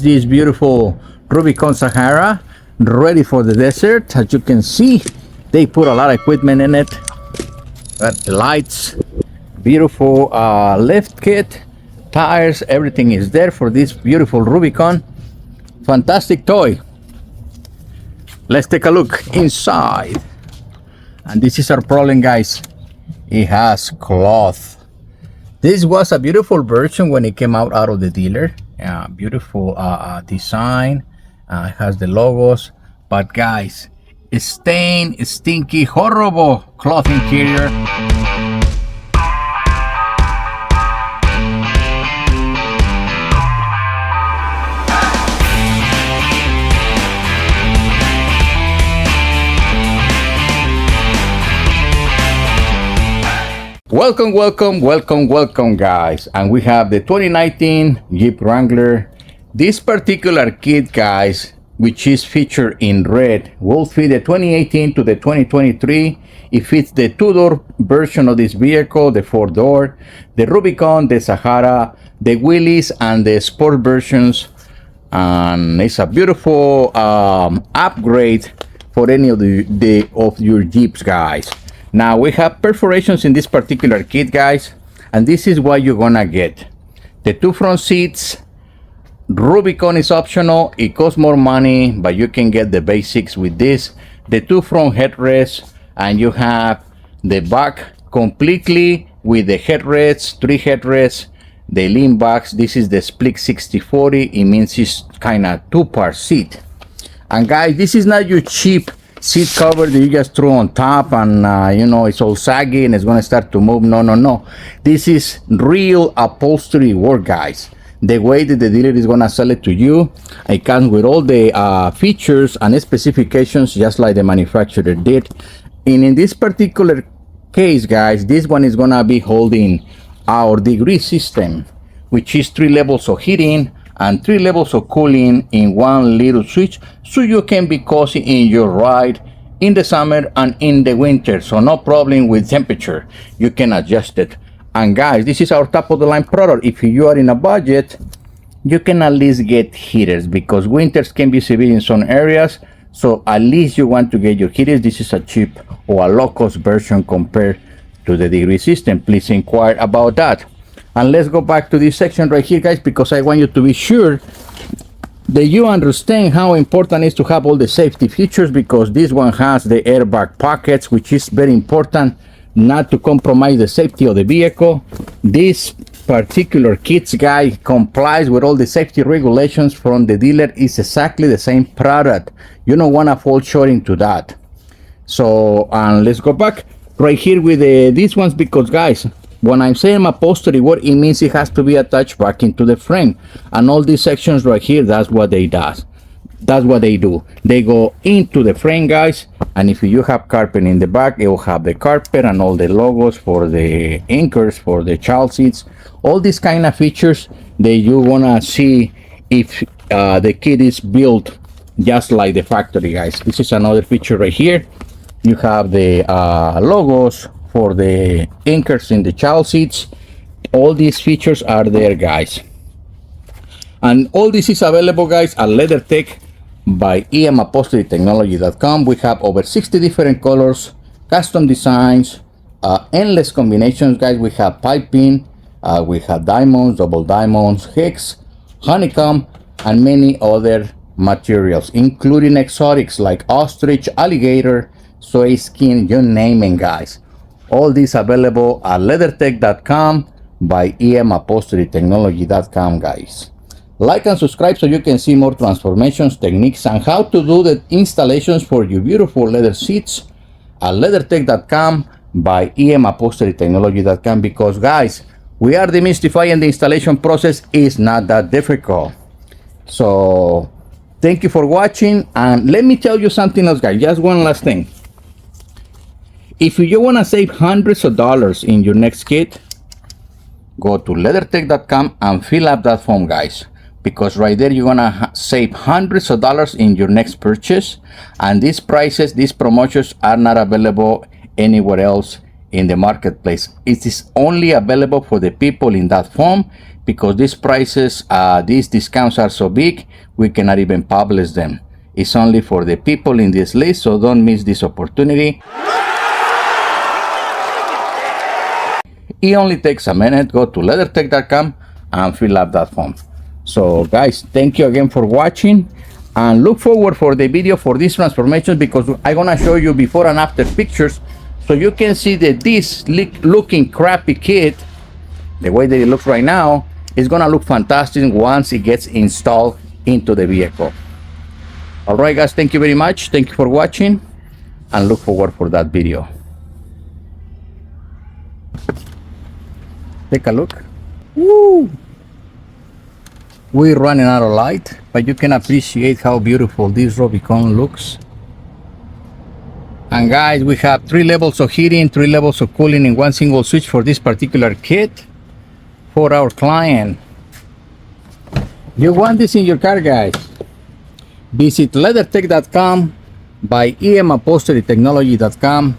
This beautiful Rubicon Sahara ready for the desert. As you can see, they put a lot of equipment in it. Got the lights, beautiful lift kit, tires, everything is there for this beautiful Rubicon. Fantastic toy. Let's take a look inside. And this is our problem, guys. It has cloth. This was a beautiful version when it came out of the dealer. Beautiful design. It has the logos, but guys, it's stained, it's stinky, horrible cloth interior. Welcome guys, and we have the 2019 Jeep Wrangler. This particular kit, guys, which is featured in red, will fit the 2018 to the 2023. It fits the two-door version of this vehicle, the four-door, the Rubicon, the Sahara, the Willys, and the sport versions. And it's a beautiful upgrade for any of of your Jeeps, guys. Now we have perforations in this particular kit, guys, and this is what you're gonna get. The two front seats. Rubicon is optional, it costs more money, but you can get the basics with this. The two front headrests, and you have the back completely with the headrests, three headrests, the lean backs. This is the split 60/40. It means it's kind of two-part seat. And guys, this is not your cheap seat cover that you just throw on top and you know, it's all saggy and it's going to start to move. No, this is real upholstery work, guys. The way that the dealer is going to sell it to you, it comes with all the features and specifications just like the manufacturer did. And in this particular case, guys, this one is going to be holding our degree system, which is 3 levels of heating and 3 levels of cooling in one little switch, so you can be cozy in your ride in the summer and in the winter. So no problem with temperature, you can adjust it. And guys, this is our top of the line product. If you are in a budget, you can at least get heaters, because winters can be severe in some areas. So at least you want to get your heaters. This is a cheap or a low cost version compared to the degree system. Please inquire about that. And let's go back to this section right here, guys, because I want you to be sure that you understand how important it is to have all the safety features, because this one has the airbag pockets, which is very important not to compromise the safety of the vehicle. This particular kit, guys, complies with all the safety regulations from the dealer. It's exactly the same product. You don't want to fall short into that. So let's go back right here with these ones, because guys, when I'm saying upholstery work, it means it has to be attached back into the frame. And all these sections right here, that's what they do. They go into the frame, guys. And if you have carpet in the back, it will have the carpet and all the logos for the anchors, for the child seats. All these kind of features that you wanna see if the kit is built just like the factory, guys. This is another feature right here. You have the logos for the anchors in the child seats. All these features are there, guys. And all this is available, guys, at LeatherTech by emupholsterytechnology.com. We have over 60 different colors, custom designs, endless combinations, guys. We have piping, we have diamonds, double diamonds, hex, honeycomb, and many other materials, including exotics like ostrich, alligator, soy skin, you name it, guys. All these available at leathertech.com by emupholsterytechnology.com, guys. Like and subscribe so you can see more transformations, techniques, and how to do the installations for your beautiful leather seats at leathertech.com by emupholsterytechnology.com, because guys, we are demystifying the installation process. Is not that difficult. So thank you for watching, and let me tell you something else, guys. Just one last thing. If you want to save hundreds of dollars in your next kit, go to leathertech.com and fill up that form, guys, because right there you're gonna save hundreds of dollars in your next purchase. And these prices, these promotions are not available anywhere else in the marketplace. It is only available for the people in that phone because these prices, these discounts are so big, we cannot even publish them. It's only for the people in this list, so don't miss this opportunity. It only takes a minute. Go to leathertech.com and fill up that form. So guys, thank you again for watching, and look forward for the video for this transformation, because I'm gonna show you before and after pictures so you can see that this looking crappy kit, the way that it looks right now, is gonna look fantastic once it gets installed into the vehicle. All right guys, thank you very much. Thank you for watching, and look forward for that video. Take a look. Woo! We're running out of light, but you can appreciate how beautiful this Rubicon looks. And guys, we have 3 levels of heating, 3 levels of cooling in one single switch for this particular kit for our client. You want this in your car, guys? Visit leathertech.com, buy emupholsterytechnology.com,